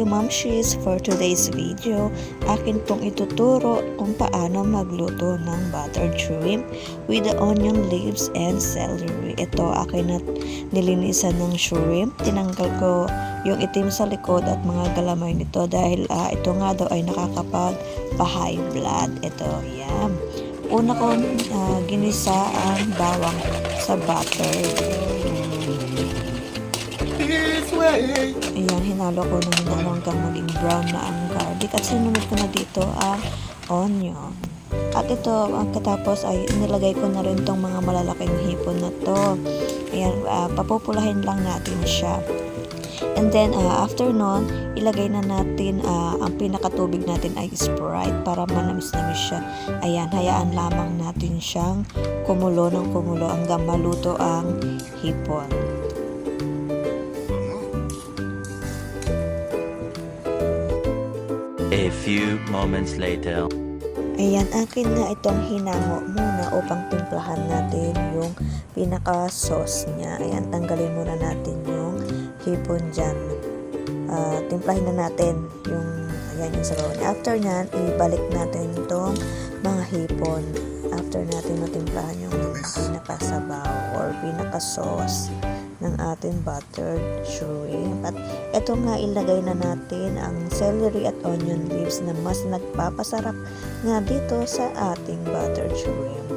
kasisi Momshies, for today's video, akin pong ituturo kung paano magluto ng buttered shrimp with the onion leaves and celery. Ito akin na nilinisan ng shrimp. Tinanggal ko yung itim sa likod at mga galamay nito dahil ito nga daw ay nakakapag-high blood. Ito, yan. Una kong ginisa ang bawang sa butter. Ayan, hinalo ko ng hinalo hanggang maging brown na ang garlic at sinunod ko na dito ang onion. At ito, katapos ay nilagay ko na rin tong mga malalaking hipon na to. Ayan, papupulahin lang natin siya. And then, after nun, ilagay na natin, ang pinakatubig natin ay Sprite para manamis-namis siya. Ayan, hayaan lamang natin siyang kumulo ng kumulo hanggang maluto ang hipon. A few moments later. Ayan, akin na itong hinango muna upang timplahan natin yung pinaka-sauce niya. Ayan, tanggalin muna natin yung hipon dyan. Timplahin na natin yung, ayan, yung sabaw niya. After nyan, ibalik natin itong mga hipon. After natin matimplahan yung pinaka-sabaw or pinaka-sauce ng ating buttered shrimp. At eto nga, ilagay na natin ang celery at onion leaves na mas nagpapasarap nga dito sa ating buttered shrimp.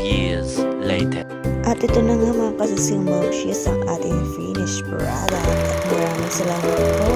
Years later. At ito na nga mga kasising Momshies ang ating finished product. At maraming salamat po.